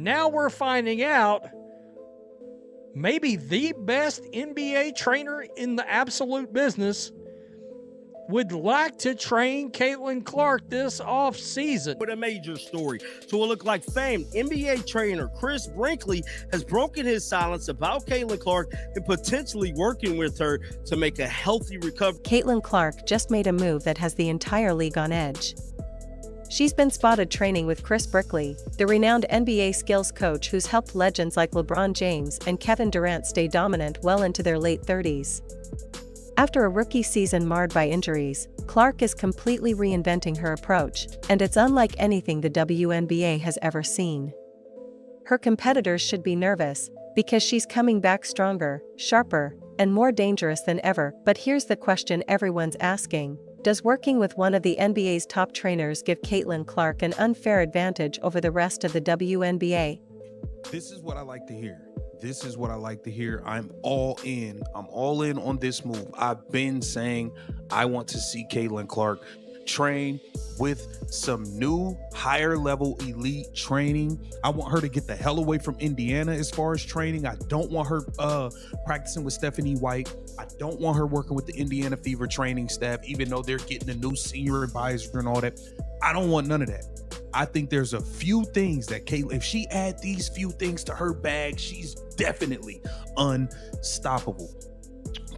now we're finding out maybe the best NBA trainer in the absolute business would like to train Caitlin Clark this offseason. With a major story. So it looked like famed NBA trainer Chris Brickley has broken his silence about Caitlin Clark and potentially working with her to make a healthy recovery. Caitlin Clark just made a move that has the entire league on edge. She's been spotted training with Chris Brickley, the renowned NBA skills coach who's helped legends like LeBron James and Kevin Durant stay dominant well into their late 30s. After a rookie season marred by injuries, Clark is completely reinventing her approach, and it's unlike anything the WNBA has ever seen. Her competitors should be nervous, because she's coming back stronger, sharper, and more dangerous than ever. But here's the question everyone's asking: does working with one of the NBA's top trainers give Caitlin Clark an unfair advantage over the rest of the WNBA? This is what I like to hear. This is what I like to hear. I'm all in. I'm all in on this move. I've been saying I want to see Caitlin Clark train with some new higher level elite training. I want her to get the hell away from Indiana as far as training. I don't want her practicing with Stephanie White. I don't want her working with the Indiana Fever training staff, even though they're getting a new senior advisor and all that. I don't want none of that. I think there's a few things that Caitlin, if she add these few things to her bag, she's definitely unstoppable.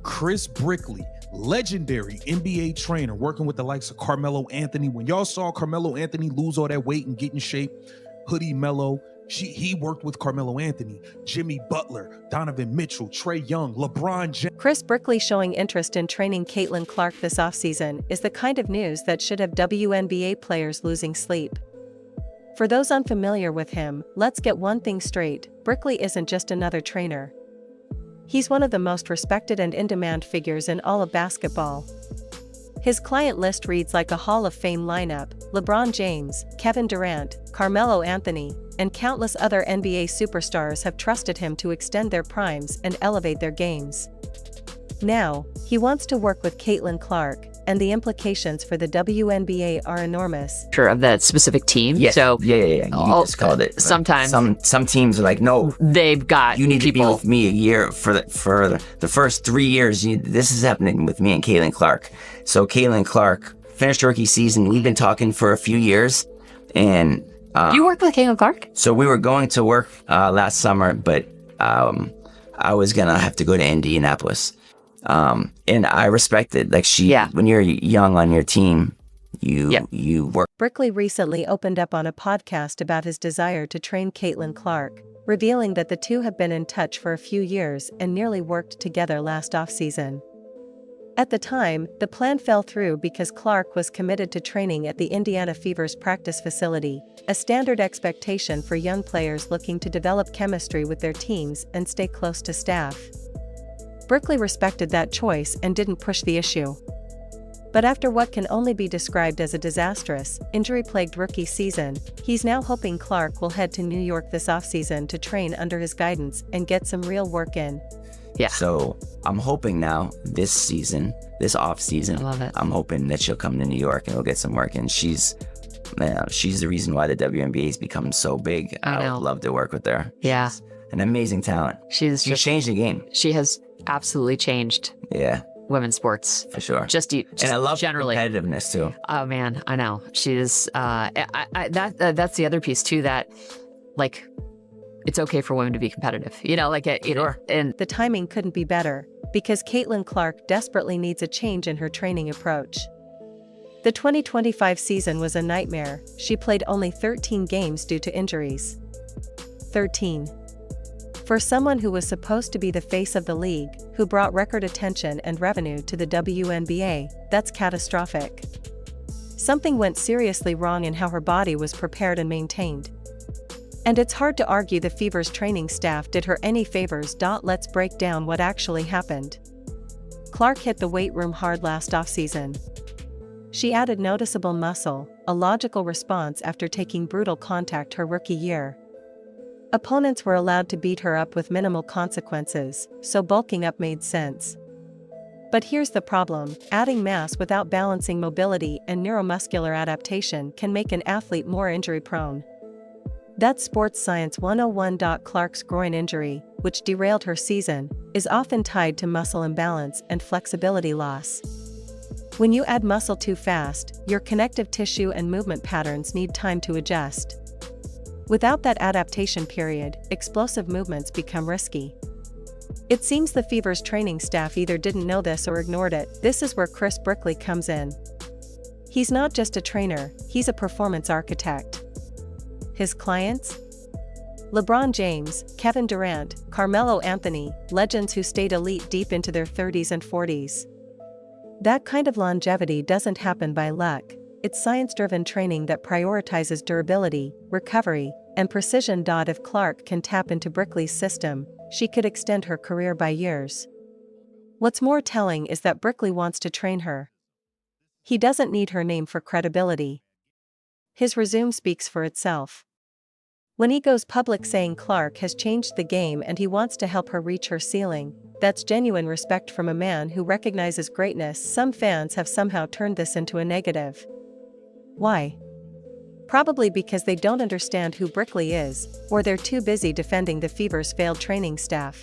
Chris Brickley, legendary NBA trainer working with the likes of Carmelo Anthony. When y'all saw Carmelo Anthony lose all that weight and get in shape, Hoodie Melo, he worked with Carmelo Anthony, Jimmy Butler, Donovan Mitchell, Trae Young, LeBron James. Chris Brickley showing interest in training Caitlin Clark this offseason is the kind of news that should have WNBA players losing sleep. For those unfamiliar with him, let's get one thing straight: Brickley isn't just another trainer. He's one of the most respected and in-demand figures in all of basketball. His client list reads like a Hall of Fame lineup: LeBron James, Kevin Durant, Carmelo Anthony, and countless other NBA superstars have trusted him to extend their primes and elevate their games. Now, he wants to work with Caitlin Clark, and the implications for the WNBA are enormous. Sure, of that specific team. Yes. So Yeah. You just called it. Sometimes some teams are like, no, they've got you need people. to be with me a year for the first 3 years. This is happening with me and Caitlin Clark. So Caitlin Clark finished her rookie season. We've been talking for a few years, and You worked with Caitlin Clark? so we were going to work last summer, but I was gonna have to go to Indianapolis. And I respect it. Like when you're young on your team, you work. Brickley recently opened up on a podcast about his desire to train Caitlin Clark, revealing that the two have been in touch for a few years and nearly worked together last offseason. At the time, the plan fell through because Clark was committed to training at the Indiana Fever's practice facility, a standard expectation for young players looking to develop chemistry with their teams and stay close to staff. Brickley respected that choice and didn't push the issue. But after what can only be described as a disastrous, injury-plagued rookie season, he's now hoping Clark will head to New York this offseason to train under his guidance and get some real work in. Yeah. So I'm hoping now this off season, I love it. I'm hoping that she'll come to New York and we'll get some work in. She's the reason why the WNBA has become so big. I would love to work with her. Yeah. She's an amazing talent. She's changed the game. She has absolutely changed women's sports. For sure. Just and I love generally competitiveness too. Oh man, I know. She's that's the other piece too, that like it's okay for women to be competitive. And the timing couldn't be better, because Caitlin Clark desperately needs a change in her training approach. The 2025 season was a nightmare. She played only 13 games due to injuries. 13. For someone who was supposed to be the face of the league, who brought record attention and revenue to the WNBA, that's catastrophic. Something went seriously wrong in how her body was prepared and maintained. And it's hard to argue the Fever's training staff did her any favors. Let's break down what actually happened. Clark hit the weight room hard last offseason. She added noticeable muscle, a logical response after taking brutal contact her rookie year. Opponents were allowed to beat her up with minimal consequences, so bulking up made sense. But here's the problem: adding mass without balancing mobility and neuromuscular adaptation can make an athlete more injury-prone. That's Sports Science 101. Clark's groin injury, which derailed her season, is often tied to muscle imbalance and flexibility loss. When you add muscle too fast, your connective tissue and movement patterns need time to adjust. Without that adaptation period, explosive movements become risky. It seems the Fever's training staff either didn't know this or ignored it. This is where Chris Brickley comes in. He's not just a trainer, he's a performance architect. His clients? LeBron James, Kevin Durant, Carmelo Anthony, legends who stayed elite deep into their 30s and 40s. That kind of longevity doesn't happen by luck. It's science-driven training that prioritizes durability, recovery, and precision. If Clark can tap into Brickley's system, she could extend her career by years. What's more telling is that Brickley wants to train her. He doesn't need her name for credibility. His resume speaks for itself. When he goes public saying Clark has changed the game and he wants to help her reach her ceiling, that's genuine respect from a man who recognizes greatness. Some fans have somehow turned this into a negative. Why? Probably because they don't understand who Brickley is, or they're too busy defending the Fever's failed training staff.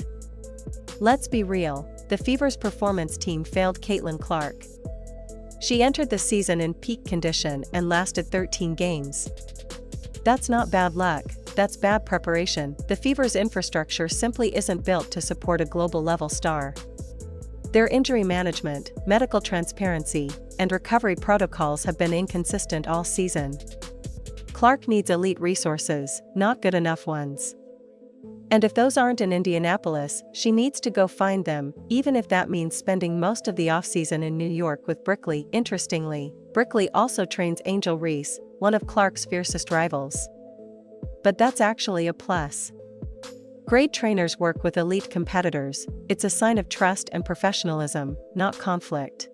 Let's be real, the Fever's performance team failed Caitlin Clark. She entered the season in peak condition and lasted 13 games. That's not bad luck, that's bad preparation. The Fever's infrastructure simply isn't built to support a global-level star. Their injury management, medical transparency, and recovery protocols have been inconsistent all season. Clark needs elite resources, not good enough ones. And if those aren't in Indianapolis, she needs to go find them, even if that means spending most of the offseason in New York with Brickley. Interestingly, Brickley also trains Angel Reese, one of Clark's fiercest rivals. But that's actually a plus. Great trainers work with elite competitors. It's a sign of trust and professionalism, not conflict.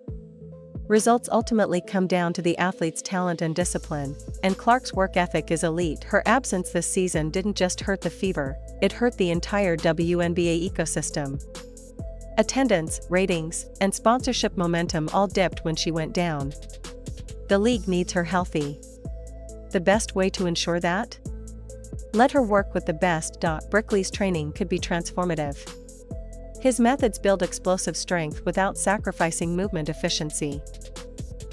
Results ultimately come down to the athlete's talent and discipline, and Clark's work ethic is elite. Her absence this season didn't just hurt the Fever, it hurt the entire WNBA ecosystem. Attendance, ratings, and sponsorship momentum all dipped when she went down. The league needs her healthy. The best way to ensure that? Let her work with the best. Brickley's training could be transformative. His methods build explosive strength without sacrificing movement efficiency.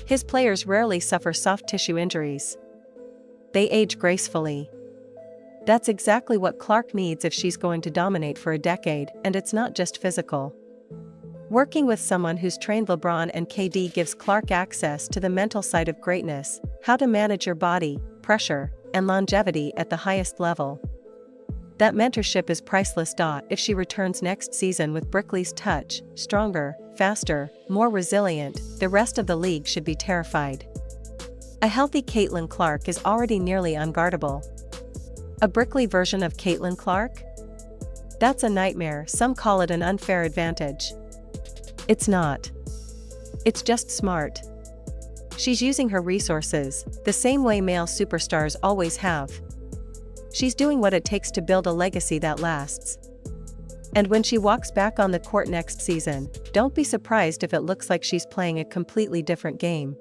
His players rarely suffer soft tissue injuries. They age gracefully. That's exactly what Clark needs if she's going to dominate for a decade, and it's not just physical. Working with someone who's trained LeBron and KD gives Clark access to the mental side of greatness, how to manage your body, pressure, and longevity at the highest level. That mentorship is priceless. If she returns next season with Brickley's touch, stronger, faster, more resilient, the rest of the league should be terrified. A healthy Caitlin Clark is already nearly unguardable. A Brickley version of Caitlin Clark? That's a nightmare. Some call it an unfair advantage. It's not. It's just smart. She's using her resources, the same way male superstars always have. She's doing what it takes to build a legacy that lasts. And when she walks back on the court next season, don't be surprised if it looks like she's playing a completely different game.